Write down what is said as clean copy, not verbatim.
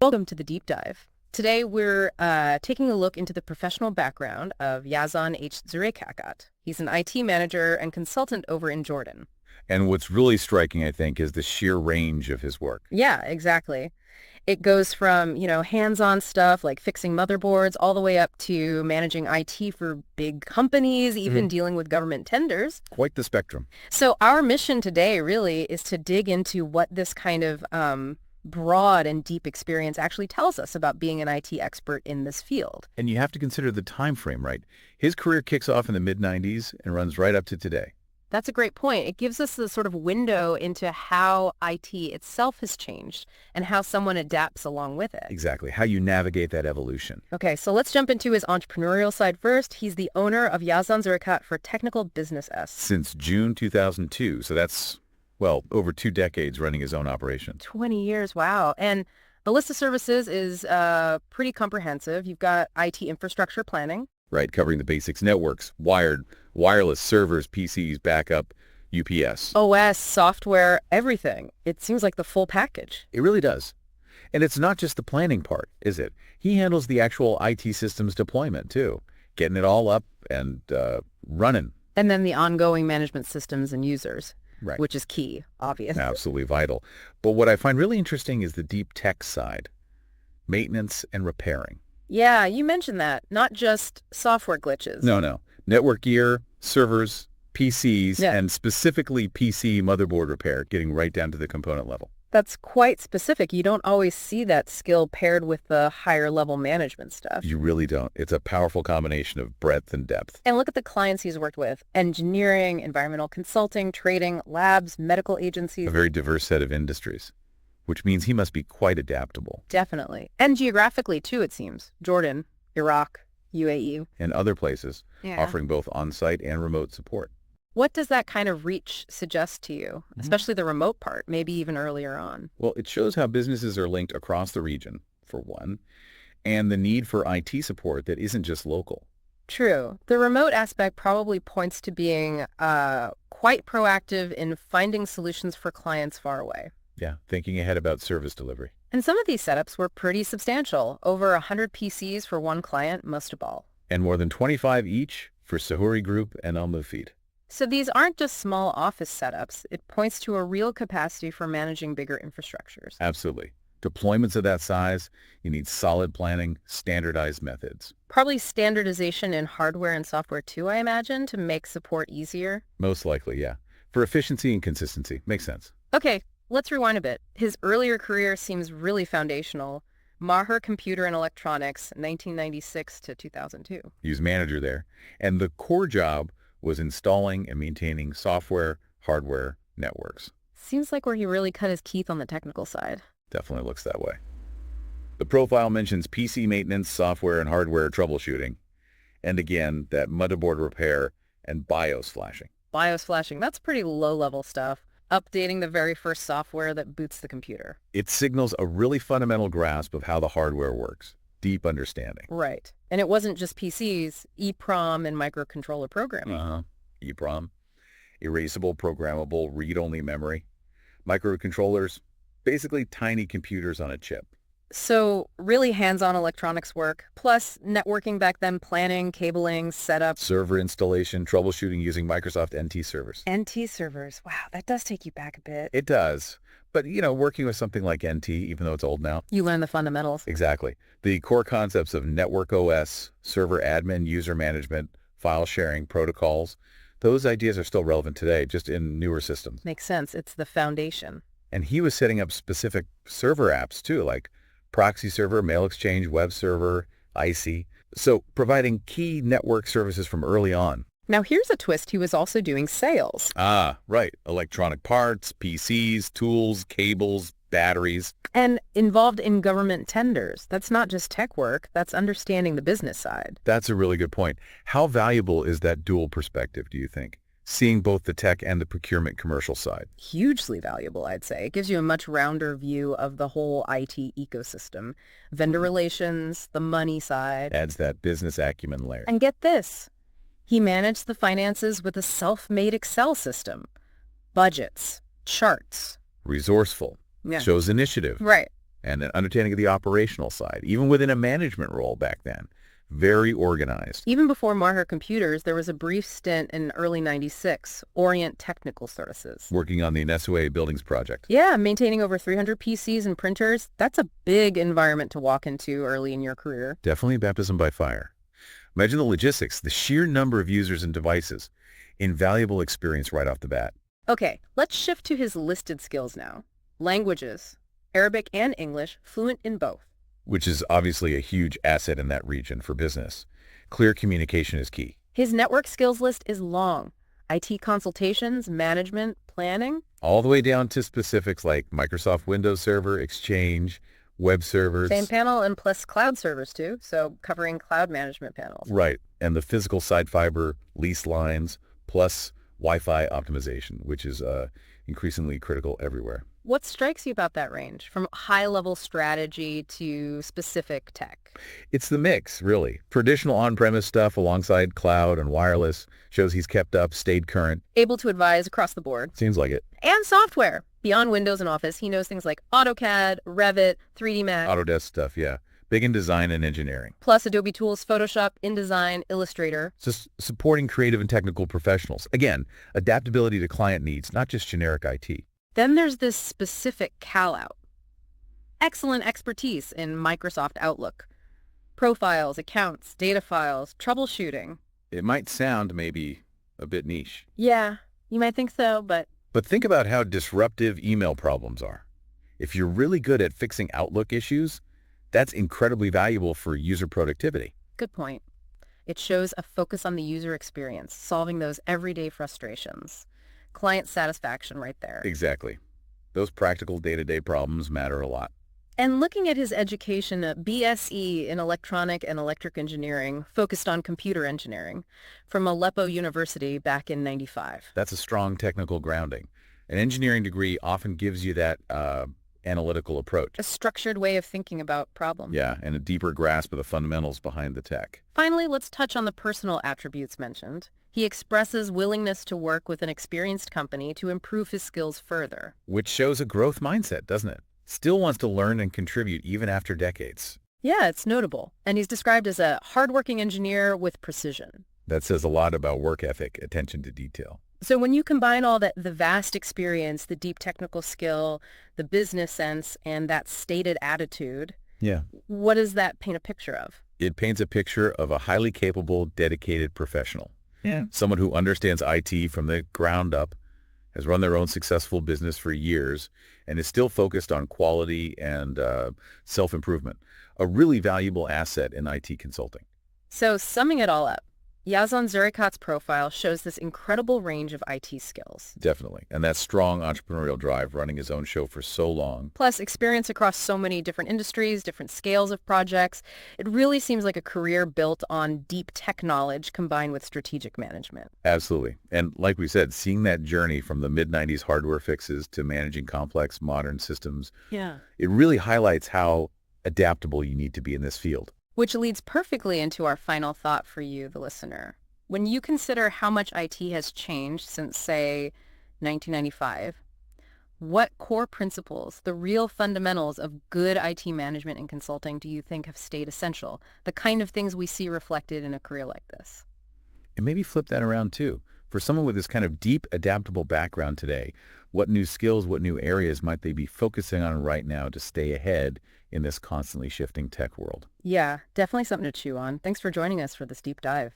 Welcome to the deep dive. Today we're taking a look into the professional background of Yazan Zureikat. He's an IT manager and consultant over in Jordan. And what's really striking, I think, is the sheer range of his work. Yeah, exactly. It goes from, hands-on stuff like fixing motherboards all the way up to managing IT for big companies, even dealing with government tenders. Quite the spectrum. So our mission today really is to dig into what this kind of broad and deep experience actually tells us about being an IT expert in this field. And you have to consider the time frame, right? His career kicks off in the mid-90s and runs right up to today. That's a great point. It gives us the sort of window into how IT itself has changed and how someone adapts along with it. Exactly. How you navigate that evolution. Okay, so let's jump into his entrepreneurial side first. He's the owner of Yazan Zureikat for Technical Business S. Since June 2002. So that's, over 2 decades running his own operation. 20 years, wow. And the list of services is pretty comprehensive. You've got IT infrastructure planning. Right, covering the basics: networks, wired, wireless, servers, PCs, backup, UPS. OS, software, everything. It seems like the full package. It really does. And it's not just the planning part, is it? He handles the actual IT systems deployment, too, getting it all up and running. And then the ongoing management systems and users, Right. which is key, obviously. Absolutely vital. But what I find really interesting is the deep tech side, maintenance and repairing. Yeah, you mentioned that. Not just software glitches. No. Network gear, servers, PCs, Yeah. and specifically PC motherboard repair, getting right down to the component level. That's quite specific. You don't always see that skill paired with the higher level management stuff. You really don't. It's a powerful combination of breadth and depth. And look at the clients he's worked with: engineering, environmental consulting, trading, labs, medical agencies. A very diverse set of industries, which means he must be quite adaptable. Definitely. And geographically, too, it seems. Jordan, Iraq, UAE. And other places, Yeah. offering both on-site and remote support. What does that kind of reach suggest to you, especially the remote part, maybe even earlier on? Well, it shows how businesses are linked across the region, for one, and the need for IT support that isn't just local. True. The remote aspect probably points to being quite proactive in finding solutions for clients far away. Yeah, thinking ahead about service delivery. And some of these setups were pretty substantial, over 100 PCs for one client, most of all. And more than 25 each for Sahuri Group and Al Mufid. So these aren't just small office setups. It points to a real capacity for managing bigger infrastructures. Absolutely. Deployments of that size, you need solid planning, standardized methods. Probably standardization in hardware and software too, I imagine, to make support easier. Most likely, yeah. For efficiency and consistency. Makes sense. Okay, let's rewind a bit. His earlier career seems really foundational. Maher Computer and Electronics, 1996 to 2002. He was manager there. And the core job was installing and maintaining software, hardware, networks. Seems like where he really cut his teeth on the technical side. Definitely looks that way. The profile mentions PC maintenance, software, and hardware troubleshooting. And again, that motherboard repair and BIOS flashing. BIOS flashing, that's pretty low-level stuff. Updating the very first software that boots the computer. It signals a really fundamental grasp of how the hardware works. Deep understanding. Right. And it wasn't just PCs, EEPROM and microcontroller programming. EEPROM, erasable, programmable, read-only memory. Microcontrollers, basically tiny computers on a chip. So really hands-on electronics work, plus networking back then, planning, cabling, setup. Server installation, troubleshooting using Microsoft NT servers. NT servers. Wow, that does take you back a bit. It does. But, working with something like NT, even though it's old now. You learn the fundamentals. Exactly. The core concepts of network OS, server admin, user management, file sharing, protocols, those ideas are still relevant today, just in newer systems. Makes sense. It's the foundation. And he was setting up specific server apps, too, like proxy server, mail exchange, web server, IC. So providing key network services from early on. Now here's a twist. He was also doing sales. Ah, right. Electronic parts, PCs, tools, cables, batteries. And involved in government tenders. That's not just tech work. That's understanding the business side. That's a really good point. How valuable is that dual perspective, do you think? Seeing both the tech and the procurement commercial side. Hugely valuable, I'd say. It gives you a much rounder view of the whole IT ecosystem. Vendor relations, the money side. Adds that business acumen layer. And get this. He managed the finances with a self-made Excel system. Budgets, charts. Resourceful. Yeah. Shows initiative. Right. and an understanding of the operational side, even within a management role back then. Very organized. Even before Maher Computers, there was a brief stint in early 96, Orient Technical Services. Working on the Nesue Buildings project. Yeah, maintaining over 300 PCs and printers, that's a big environment to walk into early in your career. Definitely baptism by fire. Imagine the logistics, the sheer number of users and devices. Invaluable experience right off the bat. Okay, let's shift to his listed skills now. Languages, Arabic and English, fluent in both. Which is obviously a huge asset in that region for business. Clear communication is key. His network skills list is long. IT consultations, management, planning. All the way down to specifics like Microsoft Windows Server, Exchange, web servers. Same panel and plus cloud servers too, so covering cloud management panels. Right, and the physical side fiber, lease lines, plus Wi-Fi optimization, which is increasingly critical everywhere. What strikes you about that range, from high-level strategy to specific tech? It's the mix, really. Traditional on-premise stuff alongside cloud and wireless shows he's kept up, stayed current. Able to advise across the board. Seems like it. And software. Beyond Windows and Office, he knows things like AutoCAD, Revit, 3D Max. Autodesk stuff, yeah. Big in design and engineering. Plus Adobe Tools, Photoshop, InDesign, Illustrator. Just supporting creative and technical professionals. Again, adaptability to client needs, not just generic IT. Then there's this specific call-out. Excellent expertise in Microsoft Outlook. Profiles, accounts, data files, troubleshooting. It might sound maybe a bit niche. Yeah, you might think so, but... But think about how disruptive email problems are. If you're really good at fixing Outlook issues, that's incredibly valuable for user productivity. Good point. It shows a focus on the user experience, solving those everyday frustrations. Client satisfaction right there. Exactly. Those practical day-to-day problems matter a lot. And looking at his education, a BSE in Electronic and Electric Engineering, focused on computer engineering, from Aleppo University back in '95. That's a strong technical grounding. An engineering degree often gives you that analytical approach. A structured way of thinking about problems. Yeah, and a deeper grasp of the fundamentals behind the tech. Finally, let's touch on the personal attributes mentioned. He expresses willingness to work with an experienced company to improve his skills further. Which shows a growth mindset, doesn't it? Still wants to learn and contribute even after decades. Yeah, it's notable. And he's described as a hardworking engineer with precision. That says a lot about work ethic, attention to detail. So when you combine all that, the vast experience, the deep technical skill, the business sense, and that stated attitude, Yeah. what does that paint a picture of? It paints a picture of a highly capable, dedicated professional. Yeah. Someone who understands IT from the ground up, has run their own successful business for years, and is still focused on quality and self-improvement. A really valuable asset in IT consulting. So summing it all up, Yazan Zureikat's profile shows this incredible range of IT skills. Definitely. And that strong entrepreneurial drive running his own show for so long. Plus experience across so many different industries, different scales of projects. It really seems like a career built on deep tech knowledge combined with strategic management. Absolutely. And like we said, seeing that journey from the mid-90s hardware fixes to managing complex modern systems, it really highlights how adaptable you need to be in this field. Which leads perfectly into our final thought for you, the listener. When you consider how much IT has changed since, say, 1995, what core principles, the real fundamentals of good IT management and consulting do you think have stayed essential? The kind of things we see reflected in a career like this? And maybe flip that around too. For someone with this kind of deep, adaptable background today, what new skills, what new areas might they be focusing on right now to stay ahead in this constantly shifting tech world? Yeah, definitely something to chew on. Thanks for joining us for this deep dive.